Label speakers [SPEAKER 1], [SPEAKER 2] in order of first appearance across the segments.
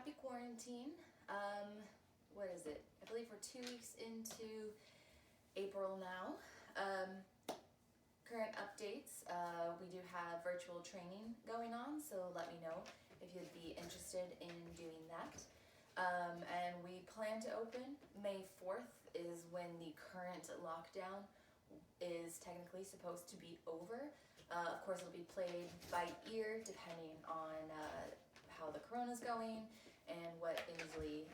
[SPEAKER 1] happy quarantine. What is it? I believe we're 2 weeks into April now. Current updates, we do have virtual training going on, so let me know if you'd be interested in doing that. And we plan to open May 4th is when the current lockdown is technically supposed to be over. Of course, it'll be played by ear depending on how the corona's going and what Inslee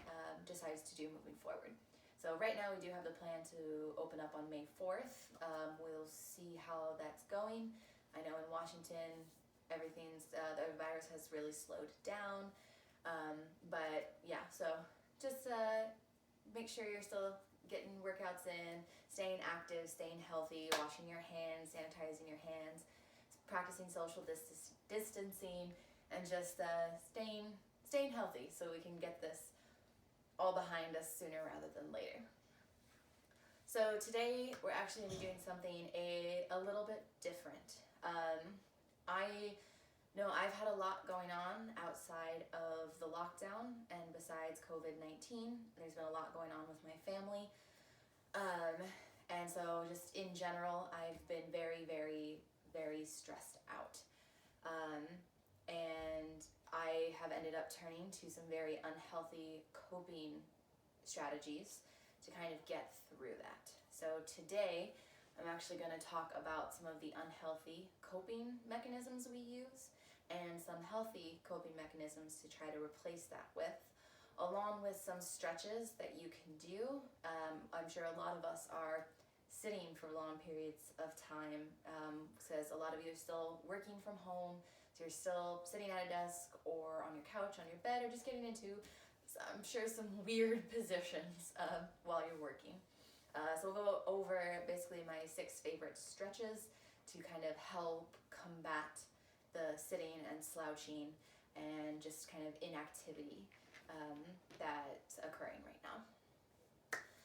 [SPEAKER 1] decides to do moving forward. So right now we do have the plan to open up on May 4th. We'll see how that's going. I know in Washington, everything's, the virus has really slowed down. But yeah, so just make sure you're still getting workouts in, staying active, staying healthy, washing your hands, sanitizing your hands, practicing social distancing, and just staying healthy so we can get this all behind us sooner rather than later. So today we're actually going to be doing something a little bit different. I know I've had a lot going on outside of the lockdown and besides COVID-19. There's been a lot going on with my family. And so just in general, I've been very, very, very stressed out. And I have ended up turning to some very unhealthy coping strategies to kind of get through that. So today, I'm actually going to talk about some of the unhealthy coping mechanisms we use and some healthy coping mechanisms to try to replace that with, along with some stretches that you can do. I'm sure a lot of us are sitting for long periods of time, because a lot of you are still working from home, so you're still sitting at a desk or on your couch, on your bed, or just getting into, I'm sure, some weird positions while you're working. So we'll go over basically my 6 favorite stretches to kind of help combat the sitting and slouching and just kind of inactivity that's occurring right now.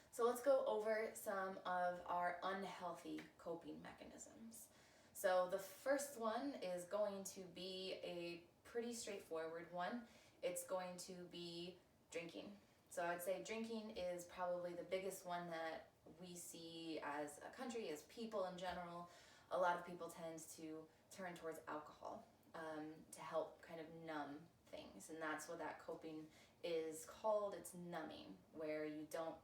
[SPEAKER 1] So let's go over some of our unhealthy coping mechanisms. So the first one is going to be a pretty straightforward one. It's going to be drinking. So I'd say drinking is probably the biggest one that we see as a country, as people in general. A lot of people tend to turn towards alcohol to help kind of numb things, and that's what that coping is called. It's numbing, where you don't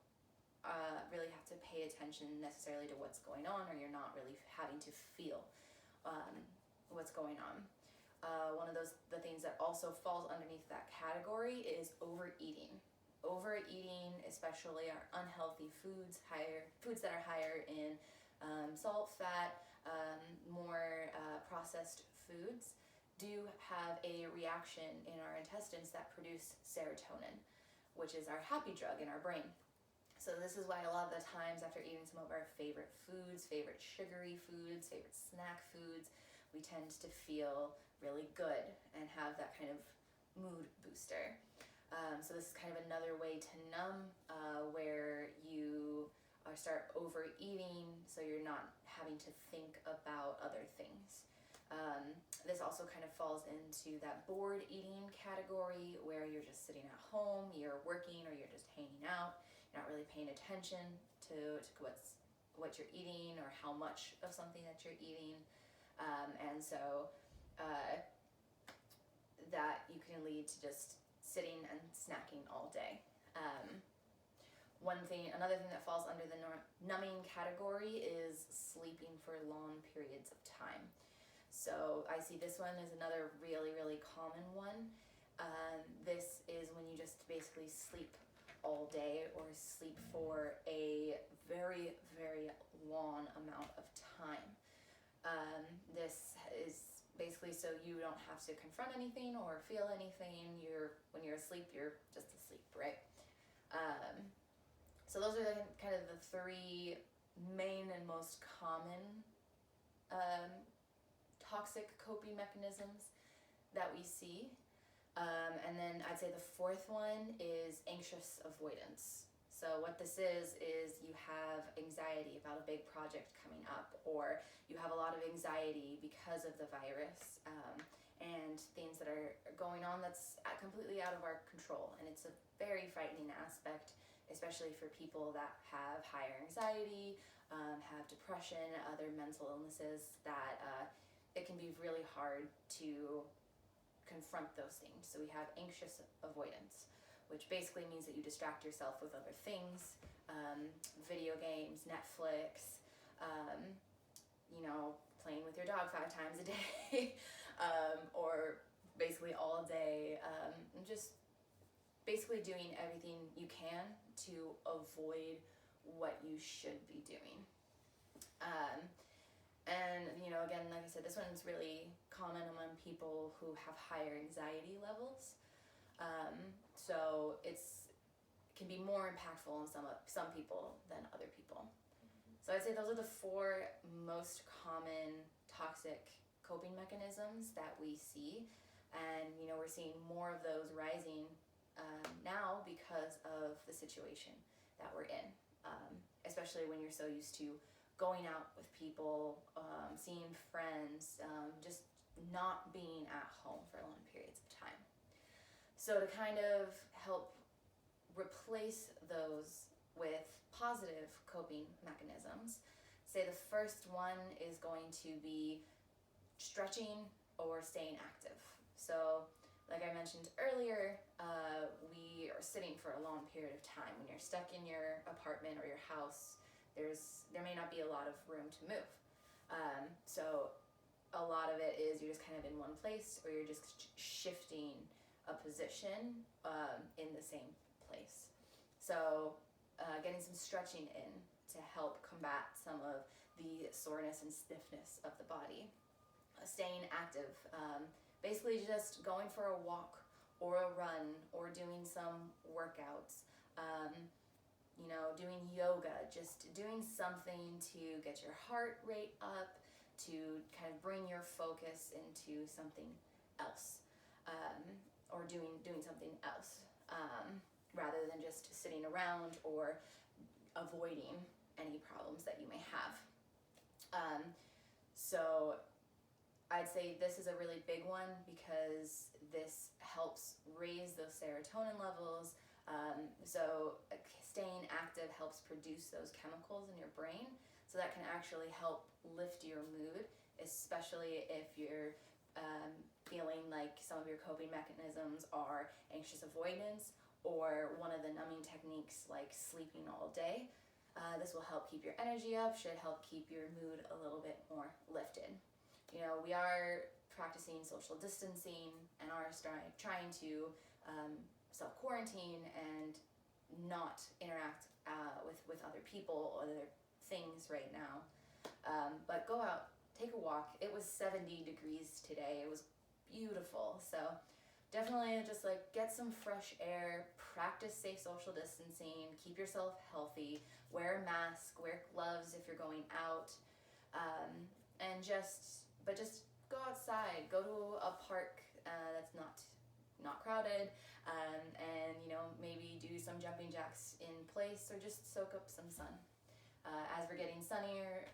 [SPEAKER 1] really have to pay attention necessarily to what's going on, or you're not really having to feel what's going on. One of the things that also falls underneath that category is overeating. Overeating, especially our unhealthy foods that are higher in salt, fat, more processed foods, do have a reaction in our intestines that produce serotonin, which is our happy drug in our brain. So this is why a lot of the times after eating some of our favorite foods, favorite sugary foods, favorite snack foods, we tend to feel really good and have that kind of mood booster. So this is kind of another way to numb, where you start overeating so you're not having to think about other things. This also kind of falls into that bored eating category, where you're just sitting at home, you're working, or you're just hanging out. You're not really paying attention to what you're eating or how much of something that you're eating. And so that you can lead to just sitting and snacking all day. Another thing that falls under the numbing category is sleeping for long periods of time. So I see this one as another really, really common one. This is when you just basically sleep all day or sleep for a very, very long amount of time. This is basically so you don't have to confront anything or feel anything. When you're asleep, you're just asleep, right? So those are kind of the 3 main and most common toxic coping mechanisms that we see. And then I'd say the 4th one is anxious avoidance. So what this is you have anxiety about a big project coming up, or you have a lot of anxiety because of the virus and things that are going on that's completely out of our control, and it's a very frightening aspect, especially for people that have higher anxiety, have depression, other mental illnesses, that it can be really hard to confront those things. So we have anxious avoidance, which basically means that you distract yourself with other things, video games, Netflix, playing with your dog 5 times a day, or basically all day, and just basically doing everything you can to avoid what you should be doing. And again, like I said, this one's really common among people who have higher anxiety levels. So it can be more impactful in some people than other people. So I'd say those are the 4 most common toxic coping mechanisms that we see. And, we're seeing more of those rising now because of the situation that we're in, especially when you're so used to going out with people, seeing friends, just not being at home for long periods of time. So to kind of help replace those with positive coping mechanisms, say the first one is going to be stretching or staying active. So like I mentioned earlier, we are sitting for a long period of time. When you're stuck in your apartment or your house, there may not be a lot of room to move. So a lot of it is you're just kind of in one place, or you're just shifting a position in the same place. So getting some stretching in to help combat some of the soreness and stiffness of the body. Staying active, basically just going for a walk or a run or doing some workouts, doing yoga, just doing something to get your heart rate up, to kind of bring your focus into something else, or doing something else, rather than just sitting around or avoiding any problems that you may have. So I'd say this is a really big one because this helps raise those serotonin levels. So staying active helps produce those chemicals in your brain, so that can actually help lift your mood, especially if you're feeling like some of your coping mechanisms are anxious avoidance or one of the numbing techniques like sleeping all day. This will help keep your energy up, should help keep your mood a little bit more lifted. We are practicing social distancing and are trying to self-quarantine and not interact with other people or other things right now. But go out, take a walk. It was 70 degrees today. It was beautiful. So definitely just get some fresh air, practice safe social distancing, keep yourself healthy, wear a mask, wear gloves if you're going out, and just go outside, go to a park that's not crowded, and maybe do some jumping jacks in place or just soak up some sun. As we're getting sunnier,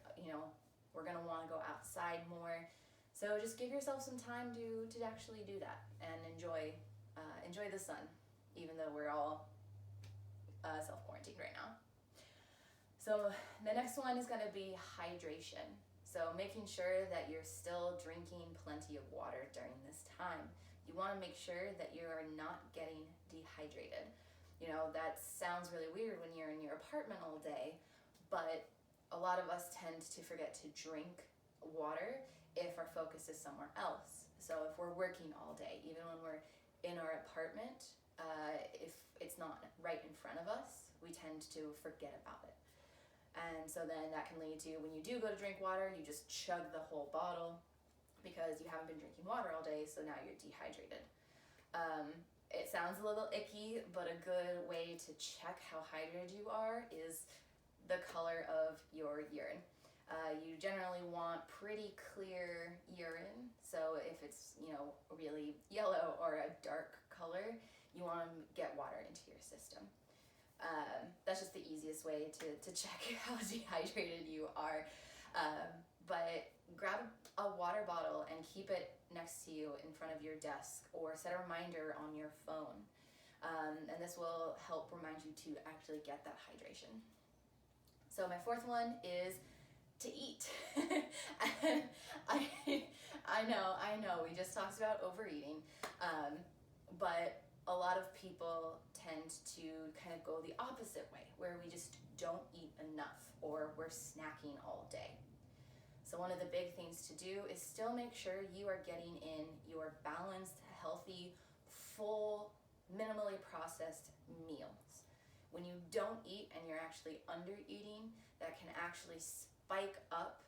[SPEAKER 1] we're gonna want to go outside more. So just give yourself some time to actually do that and enjoy the sun, even though we're all self-quarantined right now. So the next one is going to be hydration. So making sure that you're still drinking plenty of water during this time. You want to make sure that you are not getting dehydrated. That sounds really weird when you're in your apartment all day, but a lot of us tend to forget to drink water if our focus is somewhere else. So if we're working all day, even when we're in our apartment, if it's not right in front of us, we tend to forget about it. And so then that can lead to, when you do go to drink water, you just chug the whole bottle because you haven't been drinking water all day, so now you're dehydrated. It sounds a little icky, but a good way to check how hydrated you are is the color of your urine. You generally want pretty clear urine, so if it's really yellow or a dark color, you want to get water into your system. That's just the easiest way to check how dehydrated you are. But grab a water bottle and keep it next to you in front of your desk, or set a reminder on your phone. And this will help remind you to actually get that hydration. So my fourth one is to eat. And I know, we just talked about overeating, but a lot of people tend to kind of go the opposite way, where we just don't eat enough, or we're snacking all day. So one of the big things to do is still make sure you are getting in your balanced, healthy, full, minimally processed meals. When you don't eat and you're actually under eating, that can actually spike up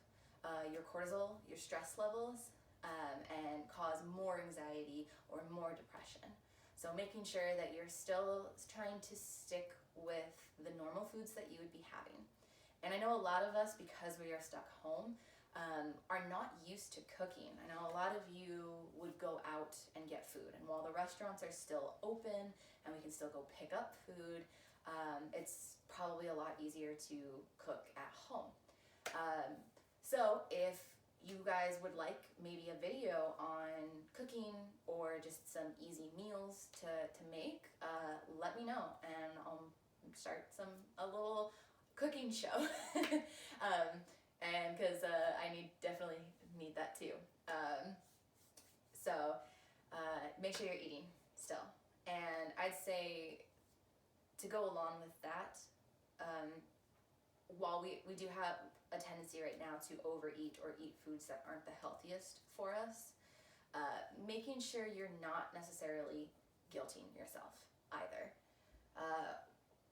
[SPEAKER 1] your cortisol, your stress levels, and cause more anxiety or more depression. So making sure that you're still trying to stick with the normal foods that you would be having. And I know a lot of us, because we are stuck home, are not used to cooking. I know a lot of you would go out and get food, and while the restaurants are still open and we can still go pick up food, it's probably a lot easier to cook at home. So if you guys would like maybe a video on cooking or just some easy meals to make, let me know, and I'll start a little cooking show. And because I definitely need that too. So make sure you're eating still. And I'd say to go along with that, while we do have a tendency right now to overeat or eat foods that aren't the healthiest for us, making sure you're not necessarily guilting yourself either.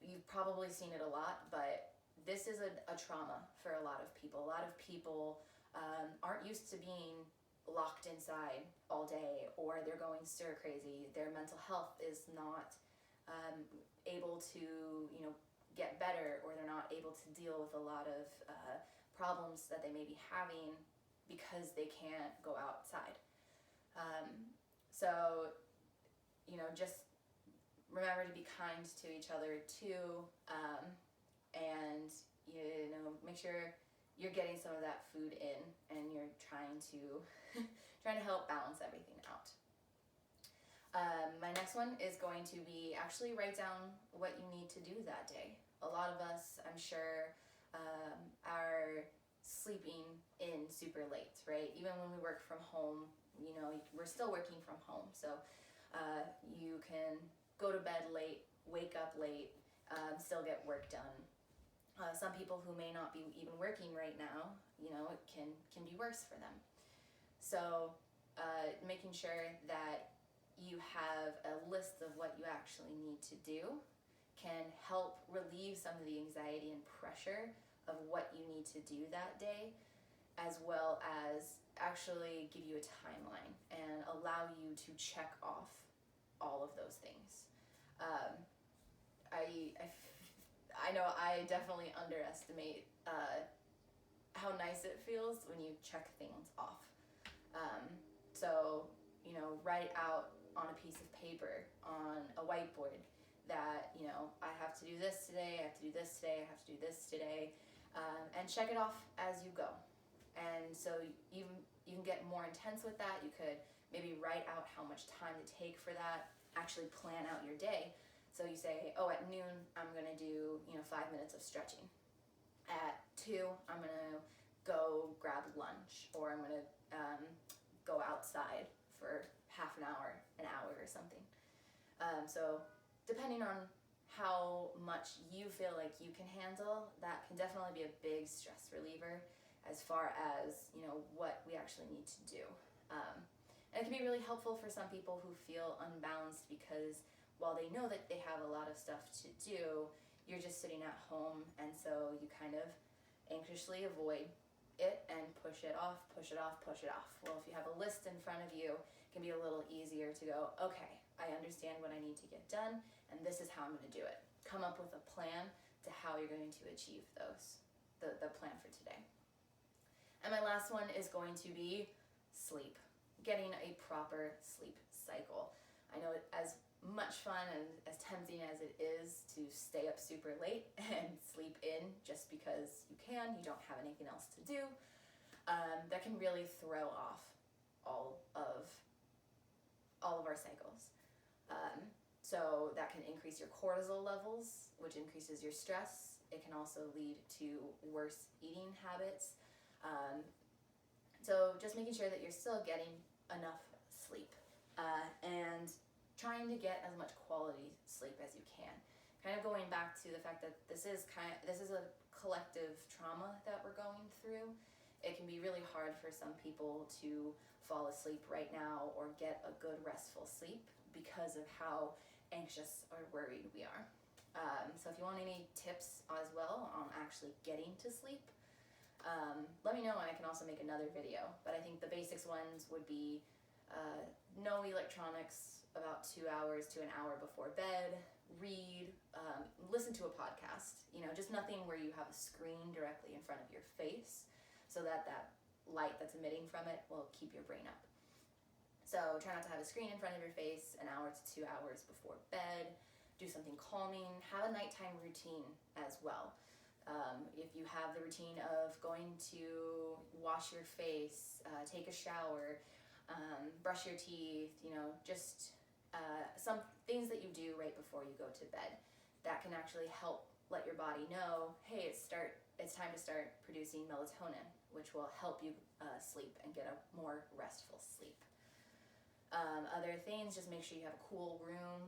[SPEAKER 1] You've probably seen it a lot, but this is a trauma for a lot of people. A lot of people aren't used to being locked inside all day, or they're going stir crazy. Their mental health is not able to, get better, or they're not able to deal with a lot of problems that they may be having because they can't go outside. So, just remember to be kind to each other too, and make sure you're getting some of that food in, and you're trying to help balance everything out. My next one is going to be actually write down what you need to do that day. A lot of us, I'm sure, are sleeping in super late, right? Even when we work from home, we're still working from home. So you can go to bed late, wake up late, still get work done. Some people who may not be even working right now, it can be worse for them. So making sure that you have a list of what you actually need to do can help relieve some of the anxiety and pressure of what you need to do that day, as well as actually give you a timeline and allow you to check off all of those things. I know I definitely underestimate how nice it feels when you check things off. So, write out on a piece of paper, on a whiteboard, that, I have to do this today, I have to do this today, I have to do this today, and check it off as you go. And so you can get more intense with that. You could maybe write out how much time to take for that, actually plan out your day. So you say, at noon, I'm going to do, 5 minutes of stretching. At 2, I'm going to go grab lunch, or I'm going to go outside for half an hour or something. So depending on how much you feel like you can handle, that can definitely be a big stress reliever as far as, what we actually need to do. And it can be really helpful for some people who feel unbalanced, because while they know that they have a lot of stuff to do, you're just sitting at home, and so you kind of anxiously avoid it and push it off. Well, if you have a list in front of you, it can be a little easier to go, okay, I understand what I need to get done, and this is how I'm going to do it. Come up with a plan to how you're going to achieve the plan for today. And my last one is going to be sleep. Getting a proper sleep cycle. I know as much fun and as tempting as it is to stay up super late and sleep in just because you don't have anything else to do, that can really throw off all of our cycles. So that can increase your cortisol levels, which increases your stress. It can also lead to worse eating habits. So just making sure that you're still getting enough sleep and trying to get as much quality sleep as you can. Kind of going back to the fact that this is a collective trauma that we're going through. It can be really hard for some people to fall asleep right now or get a good restful sleep because of how anxious or worried we are. So if you want any tips as well on actually getting to sleep, let me know and I can also make another video. But I think the basics ones would be no electronics about 2 hours to an hour before bed, read, listen to a podcast, just nothing where you have a screen directly in front of your face so that light that's emitting from it will keep your brain up. So try not to have a screen in front of your face an hour to 2 hours before bed. Do something calming. Have a nighttime routine as well. If you have the routine of going to wash your face, take a shower, brush your teeth, just some things that you do right before you go to bed that can actually help let your body know, hey, it's time to start producing melatonin, which will help you sleep and get a more restful sleep. Other things, just make sure you have a cool room,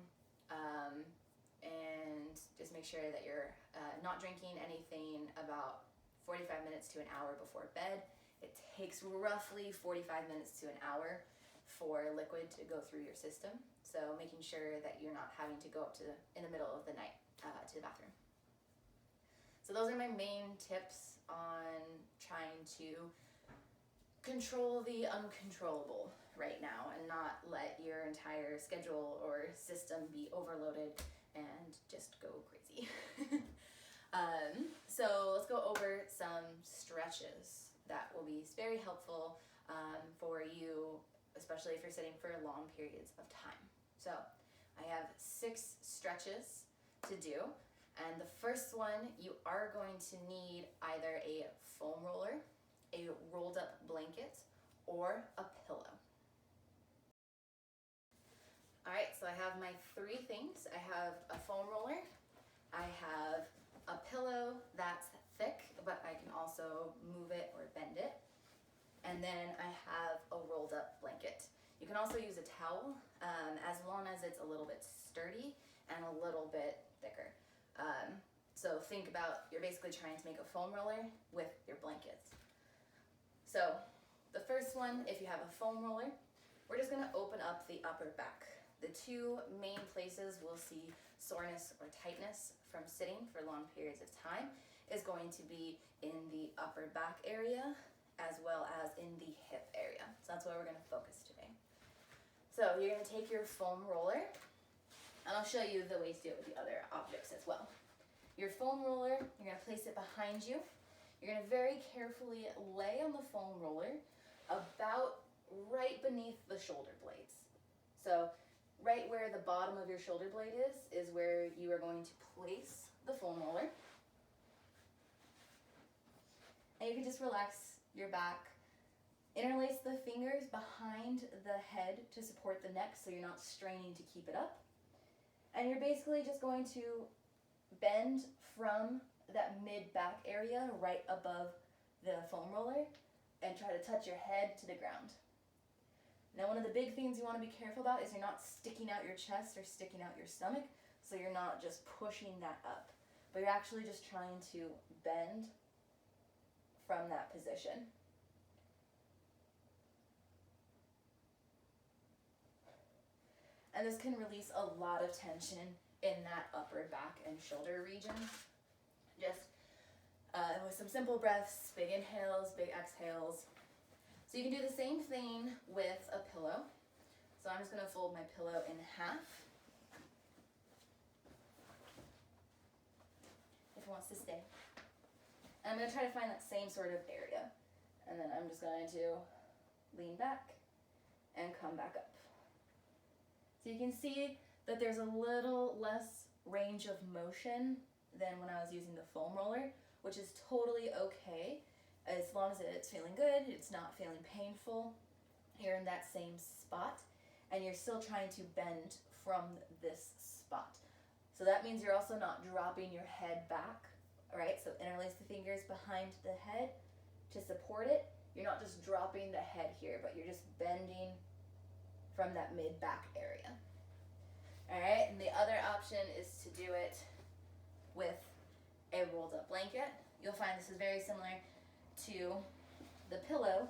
[SPEAKER 1] and just make sure that you're not drinking anything about 45 minutes to an hour before bed. It takes roughly 45 minutes to an hour for liquid to go through your system, so making sure that you're not having to go up in the middle of the night to the bathroom. So those are my main tips on trying to control the uncontrollable right now and not let your entire schedule or system be overloaded and just go crazy. So let's go over some stretches that will be very helpful for you, especially if you're sitting for long periods of time. So I have 6 stretches to do, and the first one, you are going to need either a foam roller, a rolled up blanket, or a pillow. All right, so I have my 3 things. I have a foam roller, I have a pillow that's thick, but I can also move it or bend it, and then I have a rolled up blanket. You can also use a towel, as long as it's a little bit sturdy and a little bit thicker. So think about, you're basically trying to make a foam roller with your blankets. So the first one, if you have a foam roller, we're just gonna open up the upper back. The 2 main places we'll see soreness or tightness from sitting for long periods of time is going to be in the upper back area as well as in the hip area. So that's where we're gonna focus today. So you're gonna take your foam roller, and I'll show you the ways to do it with the other objects as well. Your foam roller, you're gonna place it behind you. You're gonna very carefully lay on the foam roller about right beneath the shoulder blades. So right where the bottom of your shoulder blade is where you are going to place the foam roller. And you can just relax your back. Interlace the fingers behind the head to support the neck so you're not straining to keep it up. And you're basically just going to bend from that mid-back area right above the foam roller and try to touch your head to the ground. Now, one of the big things you want to be careful about is you're not sticking out your chest or sticking out your stomach, so you're not just pushing that up, but you're actually just trying to bend from that position. And this can release a lot of tension in that upper back and shoulder region. Just with some simple breaths, big inhales, big exhales. So you can do the same thing with a pillow. So I'm just gonna fold my pillow in half. If it wants to stay. And I'm gonna try to find that same sort of area. And then I'm just going to lean back and come back up. So you can see that there's a little less range of motion than when I was using the foam roller, which is totally okay as long as it's feeling good, it's not feeling painful. you're in that same spot, and you're still trying to bend from this spot. So that means you're also not dropping your head back, right? So interlace the fingers behind the head to support it. You're not just dropping the head here, but you're just bending from that mid-back area. All right, and the other option is to do it with a rolled up blanket. You'll find this is very similar to the pillow.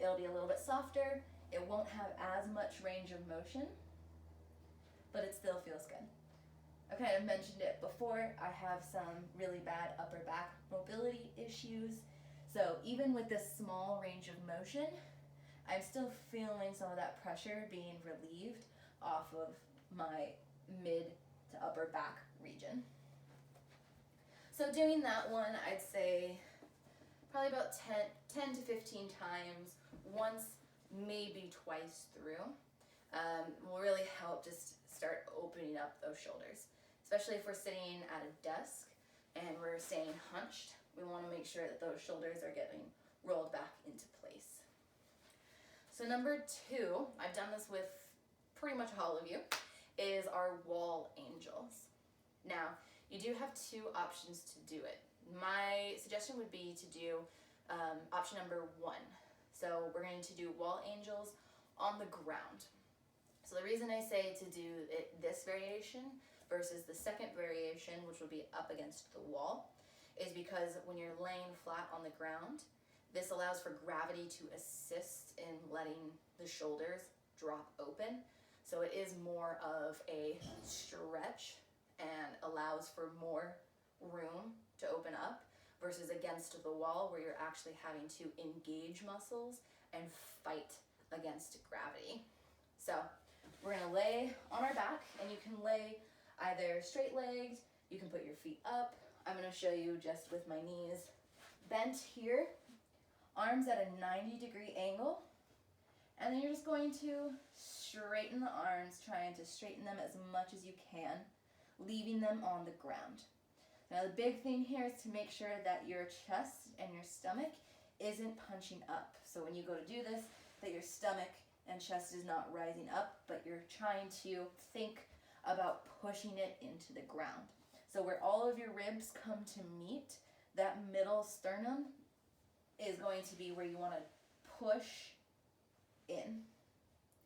[SPEAKER 1] It'll be a little bit softer. It won't have as much range of motion, but it still feels good. I kind of mentioned it before. I have some really bad upper back mobility issues. So even with this small range of motion, I'm still feeling some of that pressure being relieved off of my mid to upper back region. So doing that one, I'd say probably about 10 to 15 times, once, maybe twice through, will really help just start opening up those shoulders. Especially if we're sitting at a desk and we're staying hunched, we want to make sure that those shoulders are getting rolled back into place. So number 2, I've done this with pretty much all of you, is our wall angels. Now, you do have 2 options to do it. My suggestion would be to do option number 1. So we're going to do wall angels on the ground. So the reason I say to do this variation versus the second variation, which will be up against the wall, is because when you're laying flat on the ground, this allows for gravity to assist in letting the shoulders drop open. So it is more of a stretch and allows for more room to open up versus against the wall where you're actually having to engage muscles and fight against gravity. So we're gonna lay on our back, and you can lay either straight legged, you can put your feet up. I'm gonna show you just with my knees bent here, arms at a 90-degree angle, and then you're just going to straighten the arms, trying to straighten them as much as you can, leaving them on the ground. Now the big thing here is to make sure that your chest and your stomach isn't punching up. So when you go to do this, that your stomach and chest is not rising up, but you're trying to think about pushing it into the ground. So where all of your ribs come to meet, that middle sternum is going to be where you want to push in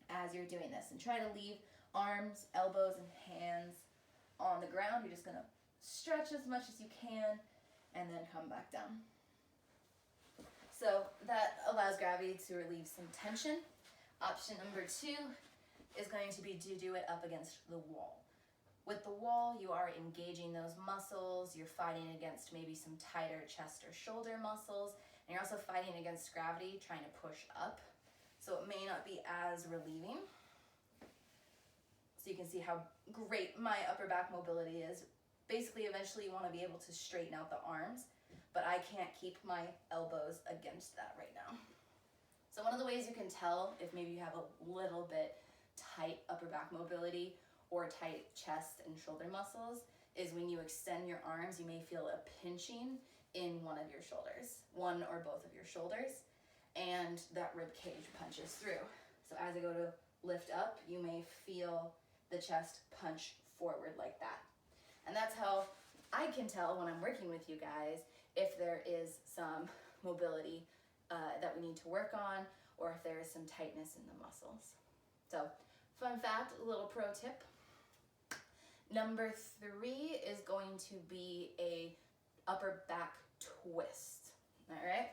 [SPEAKER 1] as you're doing this. And try to leave arms, elbows, and hands on the ground. You're just going to stretch as much as you can and then come back down. So that allows gravity to relieve some tension. Option number 2 is going to be to do it up against the wall. With the wall, you are engaging those muscles, you're fighting against maybe some tighter chest or shoulder muscles, and you're also fighting against gravity, trying to push up. So it may not be as relieving. So you can see how great my upper back mobility is. Basically, eventually you want to be able to straighten out the arms, but I can't keep my elbows against that right now. So one of the ways you can tell if maybe you have a little bit tight upper back mobility or tight chest and shoulder muscles is when you extend your arms, you may feel a pinching in one of your shoulders, one or both of your shoulders, and that rib cage punches through. So as I go to lift up, you may feel the chest punch forward like that. And that's how I can tell when I'm working with you guys if there is some mobility that we need to work on, or if there is some tightness in the muscles. So, fun fact, a little pro tip. Number 3 is going to be a upper back twist. All right?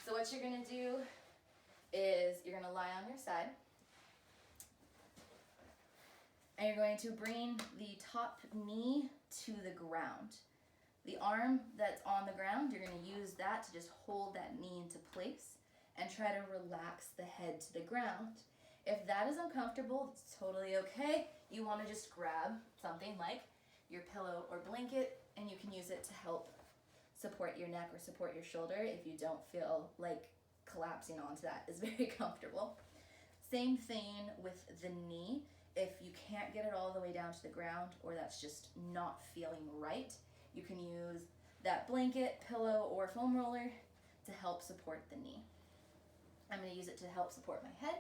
[SPEAKER 1] So what you're gonna do is you're gonna lie on your side, and you're going to bring the top knee to the ground. The arm that's on the ground, you're going to use that to just hold that knee into place and try to relax the head to the ground. If that is uncomfortable, it's totally okay. You want to just grab something like your pillow or blanket, and you can use it to help support your neck or support your shoulder if you don't feel like collapsing onto that is very comfortable. Same thing with the knee. If you can't get it all the way down to the ground, or that's just not feeling right, you can use that blanket, pillow, or foam roller to help support the knee. I'm going to use it to help support my head.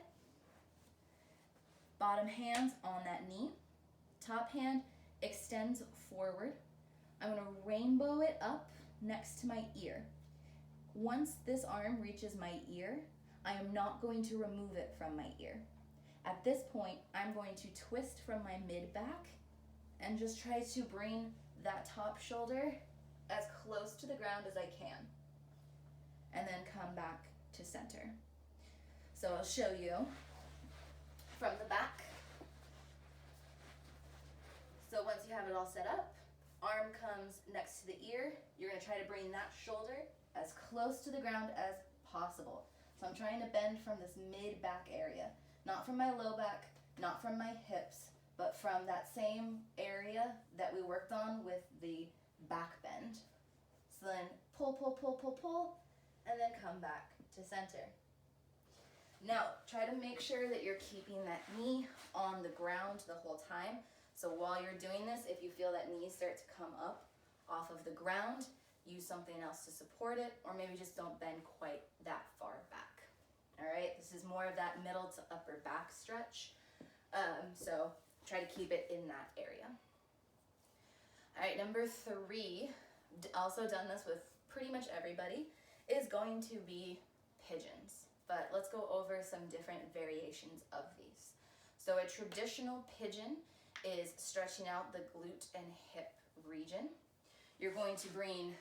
[SPEAKER 1] Bottom hand on that knee. Top hand extends forward. I'm going to rainbow it up next to my ear. Once this arm reaches my ear, I am not going to remove it from my ear. At this point, I'm going to twist from my mid-back and just try to bring that top shoulder as close to the ground as I can. And then come back to center. So I'll show you from the back. So once you have it all set up, arm comes next to the ear. You're going to try to bring that shoulder as close to the ground as possible. So I'm trying to bend from this mid-back area, not from my low back, not from my hips, but from that same area that we worked on with the back bend. So then pull, pull, pull, pull, pull, and then come back to center. Now, try to make sure that you're keeping that knee on the ground the whole time. So while you're doing this, if you feel that knee start to come up off of the ground, use something else to support it, or maybe just don't bend quite that far back. All right, this is more of that middle to upper back stretch. So try to keep it in that area. All right, number 3, also done this with pretty much everybody, is going to be pigeons. But let's go over some different variations of these. So a traditional pigeon is stretching out the glute and hip region. You're going to bring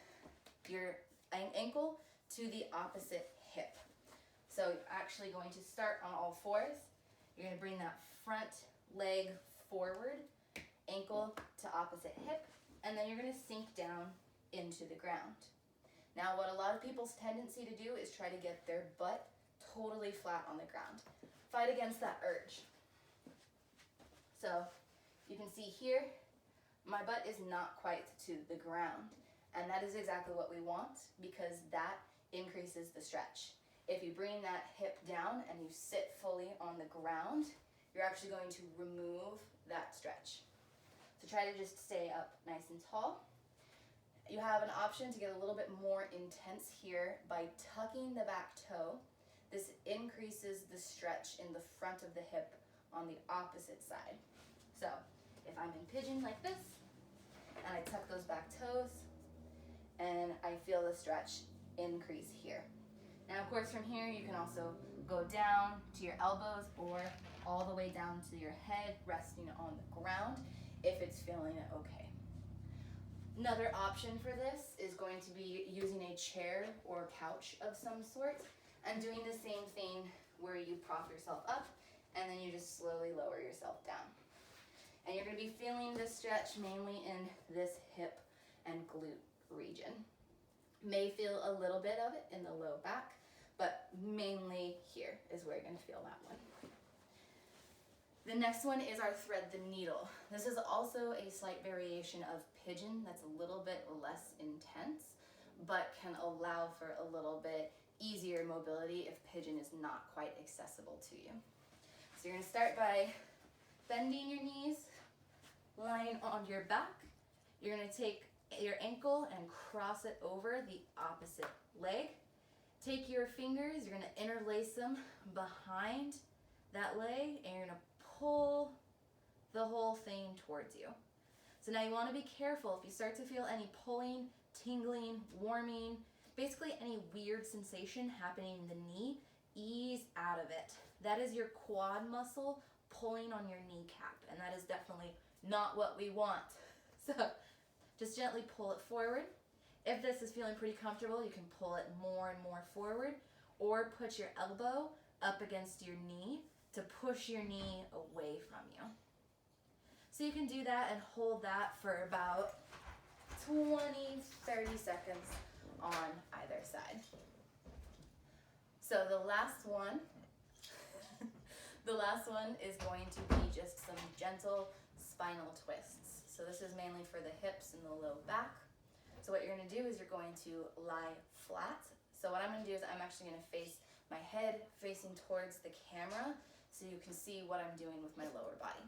[SPEAKER 1] your ankle to the opposite hip. So you're actually going to start on all fours. You're going to bring that front leg forward, ankle to opposite hip, and then you're going to sink down into the ground. Now, what a lot of people's tendency to do is try to get their butt totally flat on the ground. Fight against that urge. So you can see here, my butt is not quite to the ground. And that is exactly what we want, because that increases the stretch. If you bring that hip down and you sit fully on the ground, you're actually going to remove that stretch. So try to just stay up nice and tall. You have an option to get a little bit more intense here by tucking the back toe. This increases the stretch in the front of the hip on the opposite side. So if I'm in pigeon like this, and I tuck those back toes, and I feel the stretch increase here. Now, of course, from here, you can also go down to your elbows or all the way down to your head, resting on the ground if it's feeling okay. Another option for this is going to be using a chair or couch of some sort and doing the same thing where you prop yourself up and then you just slowly lower yourself down. And you're going to be feeling this stretch mainly in this hip and glute region. May feel a little bit of it in the low back, but mainly here is where you're going to feel that one. The next one is our thread the needle. This is also a slight variation of pigeon that's a little bit less intense, but can allow for a little bit easier mobility if pigeon is not quite accessible to you. So you're going to start by bending your knees, lying on your back. You're going to take your ankle and cross it over the opposite leg. Take your fingers, you're going to interlace them behind that leg, and you're going to pull the whole thing towards you. So now you want to be careful if you start to feel any pulling, tingling, warming, basically any weird sensation happening in the knee, ease out of it. That is your quad muscle pulling on your kneecap, and that is definitely not what we want. So just gently pull it forward. If this is feeling pretty comfortable, you can pull it more and more forward, or put your elbow up against your knee to push your knee away from you. So you can do that and hold that for about 20, 30 seconds on either side. So the last one is going to be just some gentle spinal twists. So this is mainly for the hips and the low back. So what you're going to do is you're going to lie flat. So what I'm going to do is I'm actually going to face my head facing towards the camera so you can see what I'm doing with my lower body.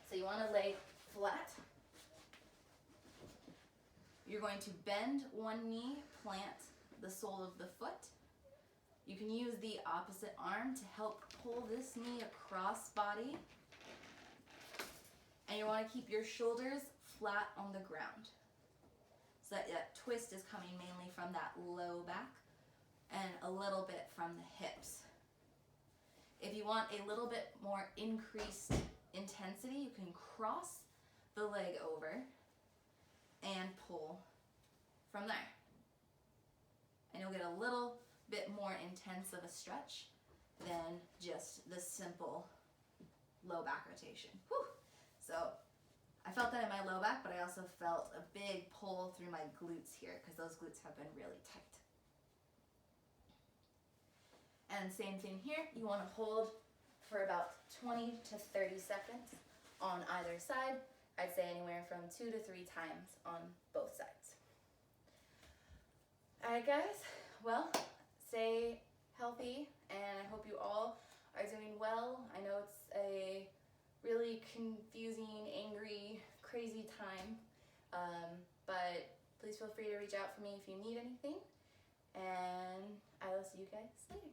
[SPEAKER 1] So you want to lay flat. You're going to bend one knee, plant the sole of the foot, You can use the opposite arm to help pull this knee across body. And you want to keep your shoulders flat on the ground. So that twist is coming mainly from that low back and a little bit from the hips. If you want a little bit more increased intensity, you can cross the leg over and pull from there. And you'll get a little bit more intense of a stretch than just the simple low back rotation. Whew. So I felt that in my low back, but I also felt a big pull through my glutes here because those glutes have been really tight. And same thing here, you want to hold for about 20 to 30 seconds on either side. I'd say anywhere from 2 to 3 times on both sides. Alright guys, well, stay healthy and I hope you all are doing well. I know it's a really confusing, angry, crazy time, but please feel free to reach out for me if you need anything, and I will see you guys later.